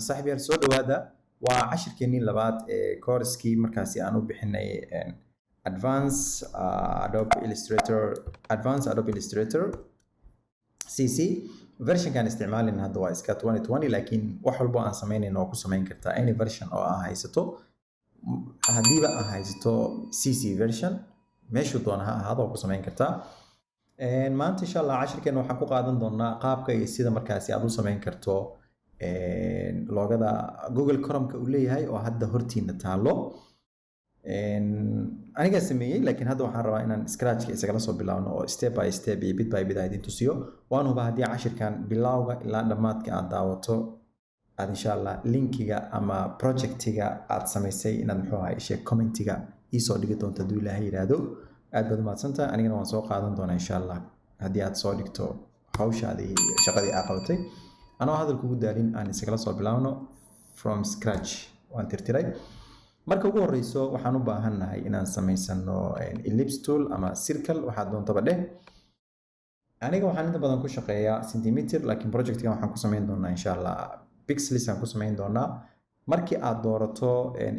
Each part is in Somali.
صاحب يا سو dhawaada waa cashirkeenii labaad ee course-kii markaasi aan u bixinay Advanced Adobe Illustrator CC version-kan isticmaalina hadda waa iska 2020 laakiin wax walba aan sameynayno oo ku sameyn kartaa any version oo aan haysato hadiiba aan haysato CC version meeshu doona ha ahaado ku sameyn kartaa maanta insha Allah cashirkeena waxaan ku qaadan doonaa qaabka iyo sida markaasi aad u sameyn karto loogada Google Chrome-ka uu leeyahay oo hadda hortiina taalo aniga sameeyay laakiin hadda waxaan rabaa inaan scratch-ka isagala soo bilaawno oo step by step iyo bit by bit idin tusiyo waan huba haddii cashirkan bilowga ilaa dhamaadka aad daawato aad insha Allah linkiga ama project-iga aad samaysay inaad muxuu ahaa comment-iga isoo dhigi doonto hadduu Ilaahay yiraahdo aad baad mahadsantahay anigana waan soo qaadan doonaa insha Allah haddii aad soo dhigto hawshaadii shaqadii aad qabatay anoo hadalku ugu daalin aan isagala soo bilaawno from scratch waan tirtiray marka ugu horeyso waxaan u baahannahay inaan samaysano ellipse tool ama circle waxa doontaba dheh aniga waxaan inta badan ku shaqeeyaa centimeter laakiin project-kan waxaan ku sameyn doonaa insha Allah pixels aan ku sameyn doonaa markii aad doorato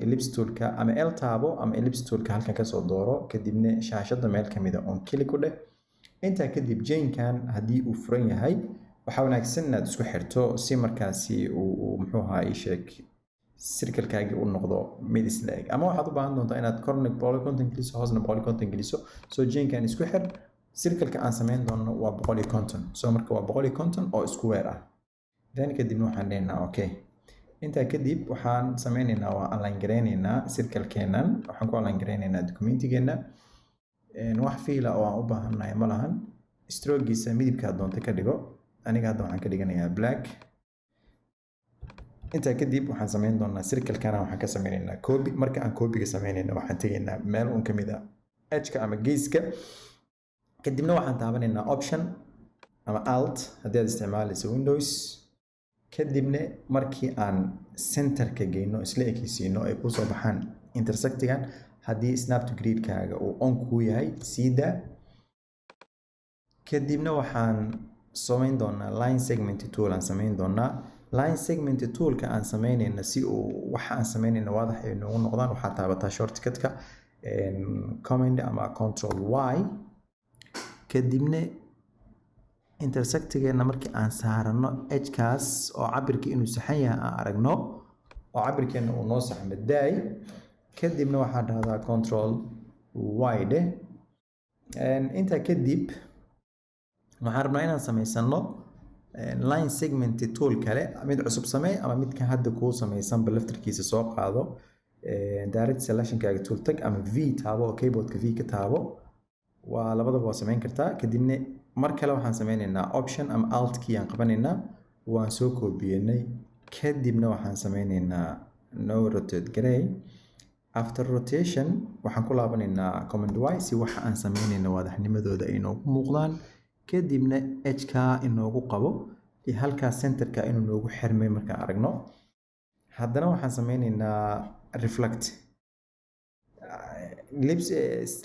ellipse tool-ka ama L taabo ama ellipse tool-ka halkan ka soo dooro kadibna shaashada meel kamid ah on click ku dheh inta kadib chain-kan hadii uu furan yahay waxa wanaagsan inaad isku xirto si markaasi uu muxuu ahaa sheeg circle-kaaga uu noqdo mid isla eg ama waxaad u baahan doontaa inaad corner polycontent geliso hoosna polycontent geliso soo chain-kan isku xir circle-ka aan sameyn doono waa 150 soo marka waa 150 oo square ah then kadibna waxaan leenahay okay inta kadib waxaan sameynaynaa waa align gareynaynaa circle-keenan waxaan ku align gareynaynaa documentigeena wax fiila oo aan u baahanahay ma lahan stroke-giisa midabka doonta ka dhigo aniga hadda waxaan ka dhiganayaa black inta kadib waxaan sameyn doonaa circle-kana waxaan ka sameynaynaa copy marka aan copy-ga sameynayna waxaan tagaynaa meel un kamid ah edge-ka ama geeska kadibna waxaan taabanaynaa option ama alt haddii aad isticmaalayso windows kadibna markii aan center-ka geyno isla ekaysiino ay ku soo baxaan intersect-gan haddii snap to grid-kaaga uu on ku yahay sida kadibna waxaan sameyn doonaa line segment tool aan sameyn doonaa line segment tool-ka aan sameynayna si uu waxa aan sameynayna waadax ay noogu noqdaan waxaa taabataa shortcut-ka command ama control y kadibna intersect-geena markii aan saarano edge-kaas oo cabirka inuu saxan yahay aan aragno oo cabirkeena uu noo saxmo daay kadibna waxaa dhahdaa control y dheh inta kadib waxaan rabnaa inaan samaysano line segment tool kale mid cusub samee ama midka hadda kuu samaysan balaftarkiisa soo qaado direct selection-kaaga tool tag ama v taabo oo keyboard-ka v ka taabo waa labadaba waa sameyn kartaa kadibna mar kale waxaan sameynaynaa option ama alt key aan qabanaynaa waan soo koobiyeynay kadibna waxaan sameynaynaa no rotate gray after rotation waxaan ku laabanaynaa command y si waxa aan sameynayna waadaxnimadooda ay noogu muuqdaan kadibna edge-ka inoogu qabo iyo halkaa center-ka inuu noogu xirmay markaan aragno haddana waxaan sameynaynaa reflect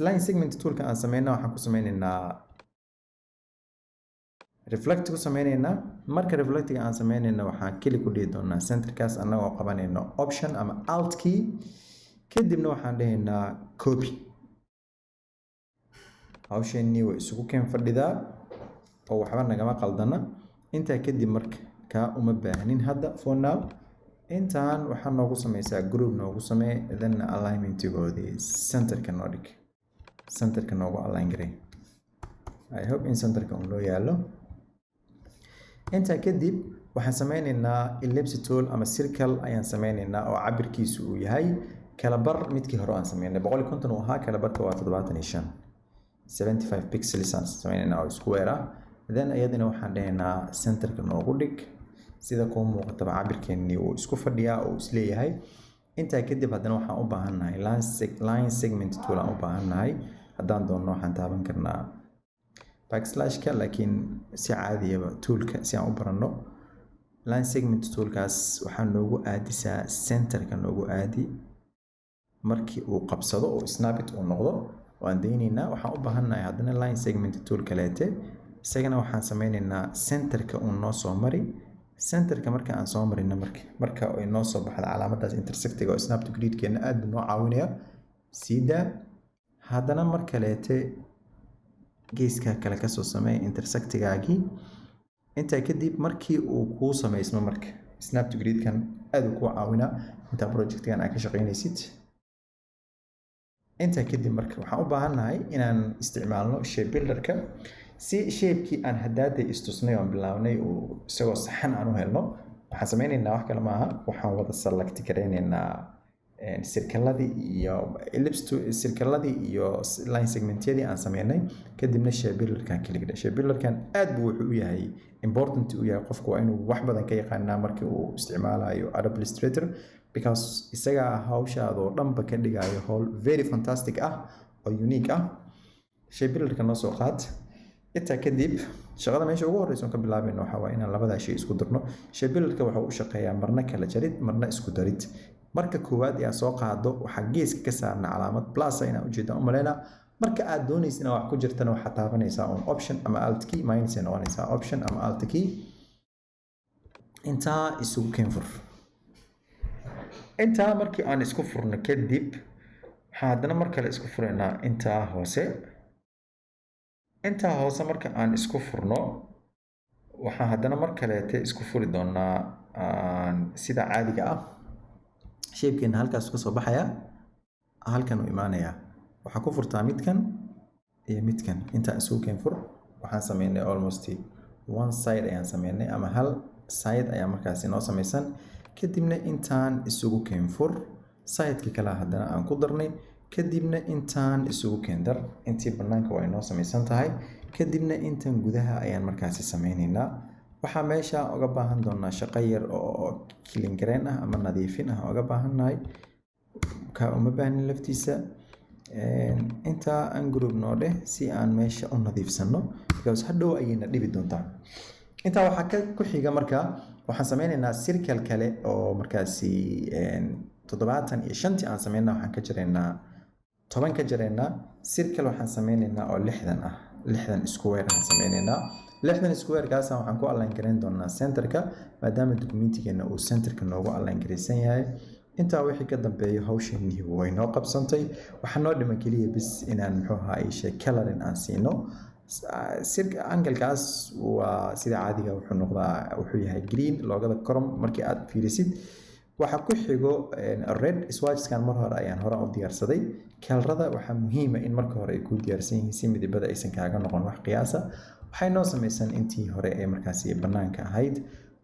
line segment tool-ka aan sameyna waxaan ku sameynaynaa reflect ku sameynaynaa marka reflect-ga aan sameynayna waxaan keli ku dhihi doonaa center-kaas annagoo qabanayno option ama alt key kadibna waxaan dhahaynaa copy hawsheenii way isugu keen fadhidaa oo waxba nagama qaldana intaa kadib marka uma baahnin hadda for now intaan waxaa noogu sameysaa group noogu samee then alignment-goodii center-ka noo dhig center-ka noogu align garey I hope in center-ka uu noo yaalo intaa kadib waxaan sameynaynaa ellipse tool ama circle ayaan sameynaynaa oo cabirkiisu uu yahay kala bar midkii hore aan sameynay 150 uu ahaa kala barka waa 75 pixels aan sameynaynaa oo square ah then ayadana waxaan dhahaynaa center-ka noogu dhig sida ku muuqata cabirkeennii uu isku fadhiyaa oo isleeyahay intaa kadib haddana waxaan u baahannahay line segment tool aan u baahannahay haddaan doonno waxaan taaban karnaa backslash-ka laakiin si caadiyaba toolka si aan u baranno line segment toolkaas waxaa noogu aadisaa center-ka noogu aadi markii uu qabsado oo snap-it uu noqdo waan daynaynaa waxaan u baahannahay haddana line segment tool kaleete isagana waxaan sameynaynaa center-ka uu noo soo mari centerka marka aan soo marino marka ay noo soo baxda calaamadaas intersectiga oo snap to grid-keena aad buu noo caawinaya sida haddana mar kaleete geeska kale kasoo sameey intersectigaagii intaa kadib markii uu kuu samaysmo marka snap to grid-kan aad uu kuu caawinaa intaa projectgan aad ka shaqaynaysid. intaa kadib marka waxaan u baahannahay inaan isticmaalno shape builderka si shape-kii aan haddaada istusnay oon bilaabnay uu isagoo saxan aan u helno. waxaan sameynaynaa wax kale maaha, waxaan wada select garaynaynaa circladii iyo circladii iyo line segmentyadii aan sameynay, kadibna shape builderkan kaliya. shape builderkan aad buu wuxuu u yahay important u yahay qofku waa inuu wax badan ka yaqaanaa markii uu isticmaalayo Adobe Illustrator, because isagaa hawshaada oo dhanba ka dhigayo hawl very fantastic ah oo unique ah. shape builderka noo soo qaad. intaa kadib shaqada meesha ugu horeysa ka bilaabayno waxa waa inaan labadaa shay isku darno. shape builderka waxa uu shaqeeyaa marna kala jarid marna isku darid. marka koowaad ayaa soo qaado waxaa geeska ka saarna calaamad plus inaan ujeedaan u maleynaa. marka aad doonaysa inaad wax ku jirtana waxaad taabanaysaa on option ama alt key, minus ay noqonaysaa option ama alt key. intaa isugu keenfur. intaa markii aan isku furno kadib waxaan haddana mar kale isku furaynaa intaa hoose. intaa hoose marka aan isku furno waxaan haddana mar kaleete isku furi doonaa sida caadiga ah. shape-keena halkaas ka soo baxaya, halkan uu imaanaya. waxaa ku furtaa midkan iyo midkan. intaa isugu keenfur. waxaan sameynay almost one side ayaan sameynay ama hal side ayaa markaasi noo samaysan. kadibna intaan isugu keenfur. side-ka kale haddana aan ku darnay. kadibna intaan isugu keendar. intii banaanka waa inoo samaysan tahay. kadibna intan gudaha ayaan markaasi sameynaynaa. waxaa meesha uga baahan doonaa shaqo yar oo clean grain ah ama nadiifin ah uga baahannahay. ka uma baahnin laftiisa. intaa aan group noo dheh si aan meesha u nadiifsano, because hadhow ayayna dhibi doontaa. intaa waxaa ku xiga marka waxaan sameynaynaa circle kale oo markaasi 75 aan sameynaa. waxaan ka jiraynaa 10 ka jiraynaa. circle waxaan sameynaynaa oo 60 ah. 60 square aan sameynaynaa. 60 square kaas waxaan ku align gareyn doonaa centerka maadaama documentigeena uu centerka noogu align gareysan yahay. intaa wixii ka dambeeyo hawsheenii way noo qabsantay. waxaa noo dhiman kaliya bis inaan muxuu ahaa coloring aan siino. angle-kaas waa sida caadiga wuxuu yahay green loogada korom markii aad fiirisid. waxaa ku xigo red swatchkan mar hore ayaan hore u diyaarsaday. kalarada waxaa muhiima in marka hore ay ku diyaarsan yihiin si midabada aysan kaaga noqon wax qiyaasa. waxay noo samaysan intii hore ee markaasi banaanka ahayd.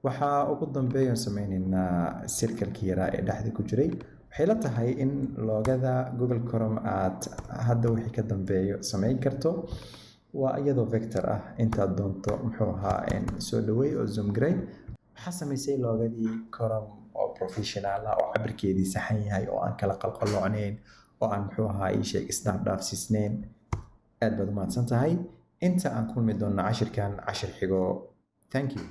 waxaa ugu dambeeyan sameynaynaa circle-kii yaraa ee dhexda ku jiray. waxay la tahay in loogada Google Chrome aad hadda wixii ka dambeeyo sameyn karto. waa iyadoo vector ah. intaad doonto muxuu ahaa soo dhaweey oo zoom garay. waxaa samaysay loogadii Chrome oo professional ah oo cabirkeedii saxan yahay oo aan kala qalqaloonayn oo aan muxuu ahaa isdhaafsiisnayn. aad baad u mahadsan tahay. inta aan kulmi doonno cashirkan cashir xigo. thank you.